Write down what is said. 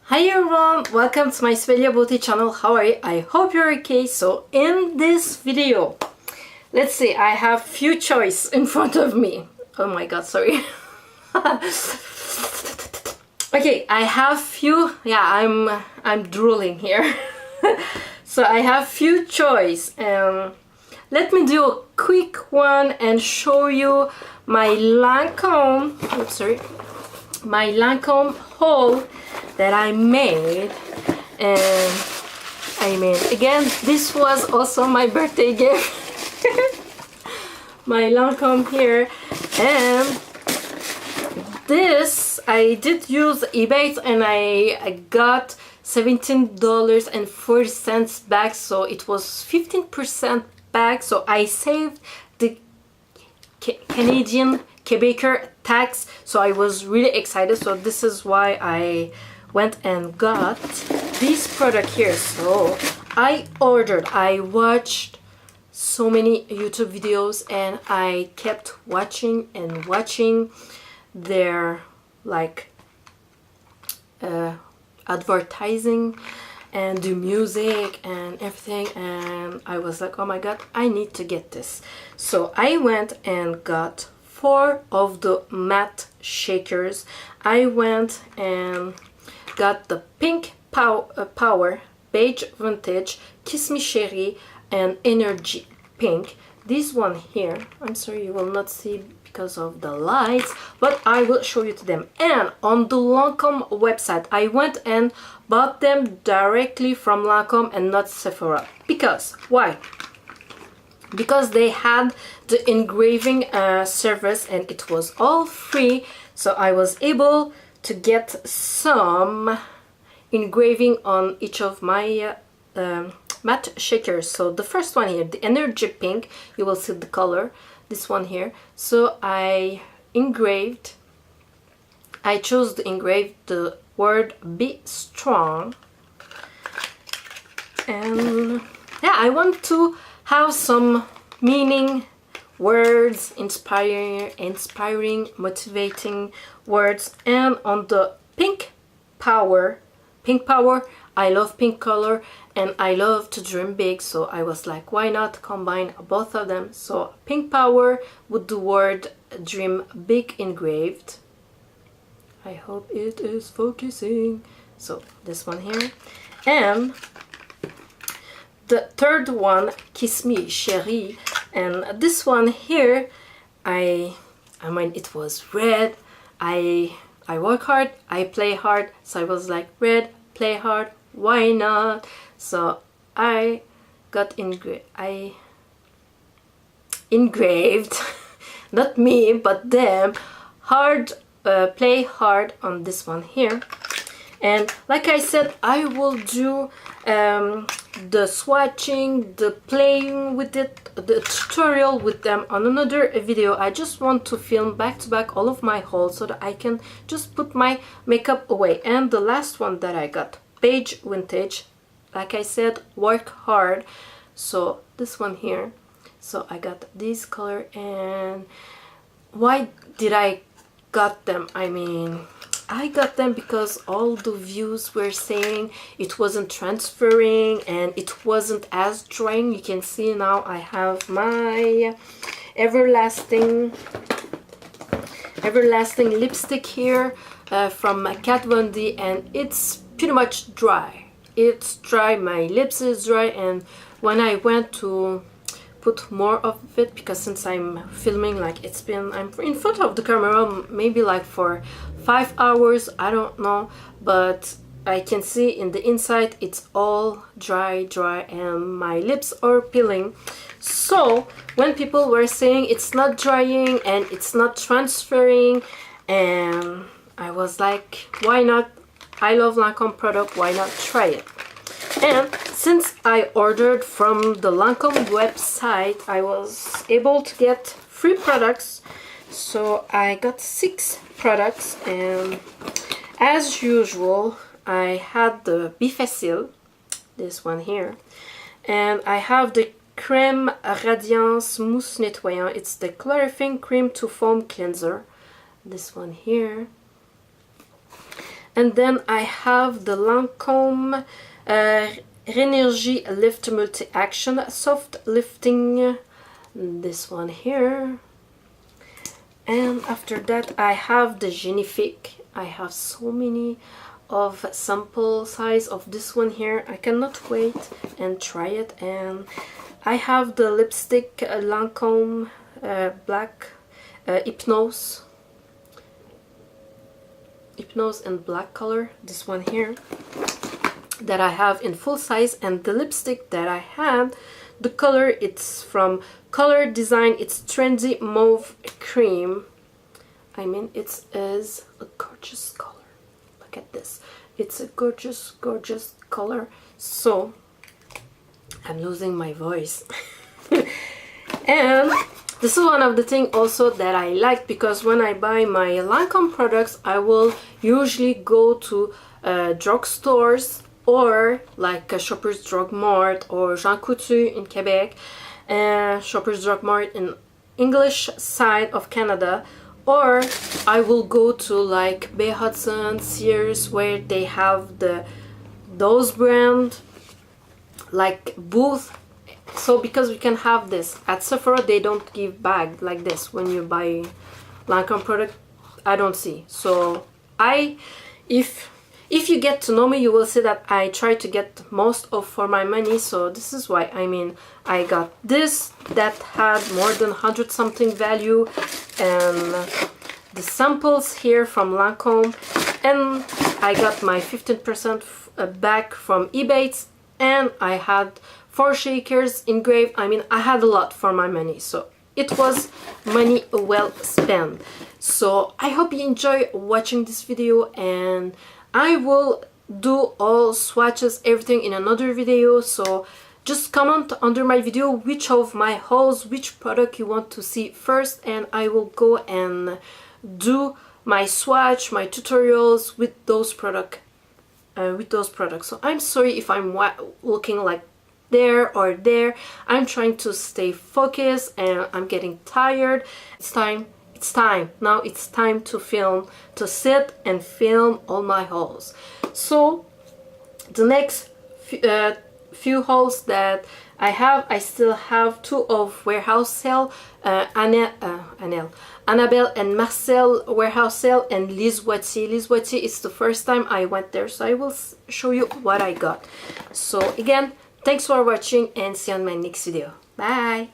Hi everyone, welcome to my Svelia Beauty channel. How are you? I hope you're okay. So in this video, let's see, I have few choice in front of me. Oh my god, sorry. Okay, I have few, I'm drooling here. So I have few choice. Let me do a quick one and show you my Lancome, my Lancome haul that I made. And I mean, again, this was also my birthday gift. My Lancome here. And this I did use eBay and I got $17.40 back, so it was 15% back, so I saved the Canadian Quebecer tax, so I was really excited. So this is why I went and got this product here. So I watched so many YouTube videos and I kept watching and watching their like advertising and the music and everything, and I was like, oh my god, I need to get this. So I went and got 4 of the matte shakers. I went and got the Pink Power, Beige Vintage, Kiss Me Cherie, and Energy Pink. This one here, I'm sorry you will not see because of the lights, but I will show you to them. And on the Lancome website, I went and bought them directly from Lancome and not Sephora. Because, why? Because they had the engraving service and it was all free, so I was able to get some engraving on each of my matte shakers. So the first one here, the Energy Pink, you will see the color, this one here. So I chose to engrave the word be strong, and yeah, I want to have some meaning words, inspiring, motivating words. And on the Pink Power, I love pink color and I love to dream big, so I was like, why not combine both of them? So Pink Power with the word dream big engraved. I hope it is focusing. So this one here. And the third one, Kiss Me Cherie, and this one here, I mean, it was red. I work hard, I play hard, so I was like, red, play hard, why not? So I got engraved, not me, but them, hard, play hard on this one here. And like I said, I will do the swatching, the playing with it, the tutorial with them on another video. I just want to film back to back all of my hauls so that I can just put my makeup away. And the last one that I got, Beige Vintage, like I said, work hard. So this one here, so I got this color. And why did I got them? I mean, I got them because all the views were saying it wasn't transferring and it wasn't as drying. You can see now I have my everlasting lipstick here from Kat Von D, and it's pretty much dry. It's dry, my lips is dry, and when I went to put more of it, because since I'm filming, like I'm in front of the camera maybe like for 5 hours, I don't know, but I can see in the inside it's all dry, and my lips are peeling. So when people were saying it's not drying and it's not transferring, and I was like, why not? I love Lancome product, why not try it? And since I ordered from the Lancome website, I was able to get 3 products. So I got 6 products, and as usual, I had the Be Facile, this one here, and I have the Crème Radiance Mousse Nettoyant. It's the Clarifying Cream to Foam Cleanser, this one here. And then I have the Lancome Rénergie Lift Multi-Action Soft Lifting, this one here. And after that I have the Genifique. I have so many of sample size of this one here. I cannot wait and try it. And I have the lipstick Lancome Black Hypnose and black color, this one here, that I have in full size. And the lipstick that I had, the color, it's from Color Design, it's Trendy Mauve Cream. I mean, it is a gorgeous color. Look at this, it's a gorgeous color. So I'm losing my voice. And this is one of the things also that I like, because when I buy my Lancome products, I will usually go to drugstores, or like Shoppers Drug Mart or Jean Coutu in Quebec, and Shoppers Drug Mart in English side of Canada, or I will go to like Bay Hudson, Sears, where they have those brand like booth. So because we can have this at Sephora, they don't give bag like this when you buy Lancome product. I don't see. So if you get to know me, you will see that I try to get most of for my money. So this is why, I mean, I got this that had more than 100 something value, and the samples here from Lancome, and I got my 15% back from Ebates, and I had 4 shakers engraved. I mean, I had a lot for my money, so it was money well spent. So I hope you enjoy watching this video, and I will do all swatches, everything in another video. So just comment under my video which of my hauls, which product you want to see first, and I will go and do my swatch, my tutorials with those products. So I'm sorry if I'm looking like there or there. I'm trying to stay focused and I'm getting tired. It's time now, it's time to film, to sit and film all my hauls. So the next few hauls that I have, I still have 2 of warehouse sale, Annabelle and Marcel warehouse sale, and Lise Wattier. Lise Wattier is the first time I went there, so I will show you what I got. So again, thanks for watching, and see you on my next video. Bye!